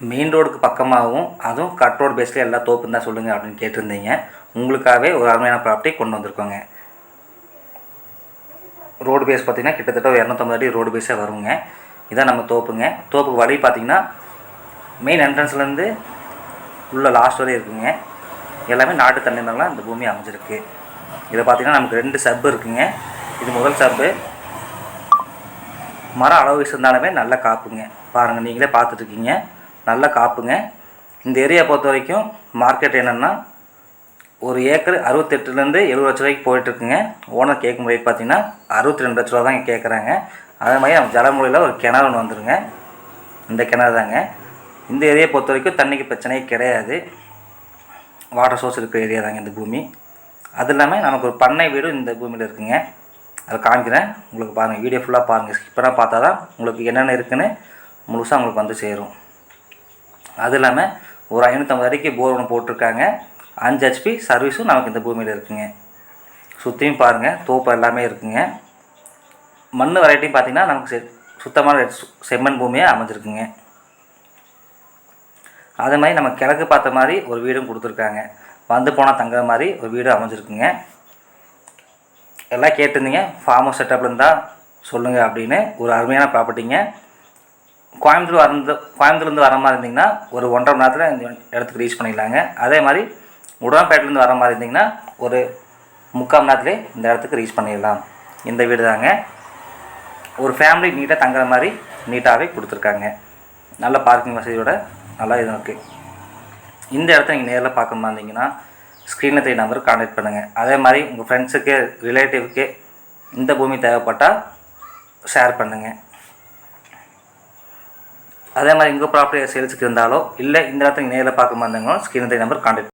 Main ரோடுக்கு பக்கமாகவும் அதுவும் cut road பேஸில் எல்லா தோப்பு தான் சொல்லுங்கள் அப்படின்னு கேட்டிருந்தீங்க. உங்களுக்காகவே ஒரு அருமையான ப்ராப்பர்ட்டி கொண்டு வந்திருக்கோங்க. ரோடு பேஸ் பார்த்திங்கன்னா கிட்டத்தட்ட ஒரு 250 அடி ரோடு பேஸாக வருங்க. இதான் நம்ம தோப்புங்க. தோப்புக்கு வழி பார்த்திங்கன்னா மெயின் என்ட்ரன்ஸ்லேருந்து உள்ள லாஸ்ட் வரையும் இருக்குங்க. எல்லாமே நாட்டு தண்ணி மரம்லாம் இந்த பூமி அமைஞ்சிருக்கு. இதை பார்த்திங்கன்னா நமக்கு 2 சப்பு இருக்குங்க. இது முதல் சப்பு. மரம் அளவு இருந்தாலுமே நல்ல காப்புங்க. பாருங்கள், நீங்களே பார்த்துட்ருக்கீங்க, நல்ல காப்புங்க. இந்த ஏரியா பொறுத்த வரைக்கும் மார்க்கெட் என்னென்னா ஒரு ஏக்கர் 68 70 லட்ச ரூபாய்க்கு போயிட்டுருக்குங்க. ஓனர் கேட்கும் ரேட் பார்த்திங்கன்னா 62 லட்ச ரூபா தான் கேட்குறாங்க. அதே மாதிரி நம்ம ஜலமுறையில் ஒரு கிணறு ஒன்று வந்துருங்க. இந்த கிணறு தாங்க. இந்த ஏரியா பொறுத்த வரைக்கும் தண்ணிக்கு பிரச்சனையே கிடையாது. வாட்டர் சோர்ஸ் இருக்கிற ஏரியா தாங்க இந்த பூமி. அது இல்லாமல் நமக்கு ஒரு பண்ணை வீடும் இந்த பூமியில் இருக்குங்க. அதை காமிக்கிறேன் உங்களுக்கு. பாருங்கள், வீடியோ ஃபுல்லாக பாருங்கள். ஸ்கிப் பண்ணால் பார்த்தா தான் உங்களுக்கு என்னென்ன இருக்குதுன்னு முழுசாக உங்களுக்கு வந்து சேரும். அது இல்லாமல் ஒரு 550 அடிக்கு போர் ஒன்று போட்டிருக்காங்க. 5 HP சர்வீஸும் நமக்கு இந்த பூமியில் இருக்குங்க. சுற்றியும் பாருங்கள், தோப்பு எல்லாமே இருக்குங்க. மண் வெரைட்டியும் பார்த்திங்கன்னா நமக்கு சுத்தமான செம்மண் பூமியாக அமைஞ்சிருக்குங்க. அதே மாதிரி நம்ம கிழக்கு பார்த்த மாதிரி ஒரு வீடும் கொடுத்துருக்காங்க. வந்து போனால் தங்குற மாதிரி ஒரு வீடு அமைஞ்சிருக்குங்க. எல்லாம் கேட்டிருந்தீங்க, ஃபார்ம் ஹவுஸ் செட்டப்பில் இருந்தால் சொல்லுங்கள் அப்படின்னு. ஒரு அருமையான ப்ராப்பர்ட்டிங்க. கோயம்புத்தூர்லேருந்து வர மாதிரி இருந்திங்கன்னா ஒரு 1.5 மணி நேரத்தில் இந்த இடத்துக்கு ரீச் பண்ணிடலாங்க. அதே மாதிரி உடன்பேட்டிலேருந்து வர மாதிரி இருந்திங்கன்னா ஒரு 3/4 மணி நேரத்துலேயே இந்த இடத்துக்கு ரீச் பண்ணிடலாம். இந்த வீடு தாங்க. ஒரு ஃபேமிலி நீட்டாக தங்குற மாதிரி நீட்டாகவே கொடுத்துருக்காங்க. நல்ல பார்க்கிங் வசதியோட நல்லா இது இருக்குது. இந்த இடத்த நீங்கள் நேரில் பார்க்க மாதிரி இருந்தீங்கன்னா ஸ்க்ரீனில் தெரிய நம்பருக்கு கான்டாக்ட் பண்ணுங்கள். அதே மாதிரி உங்கள் ஃப்ரெண்ட்ஸுக்கு ரிலேட்டிவ்க்கு இந்த பூமி தேவைப்பட்டால் ஷேர் பண்ணுங்கள். அதே மாதிரி உங்கள் ப்ராப்பர்ட்டி சேல்ஸுக்கு இருந்தாலோ இல்லை இந்த இடத்துல நேரில் பார்க்க மாதிரி இருந்தாங்களோ ஸ்க்ரீனில் தெரிய நம்பருக்கு கான்டாக்ட்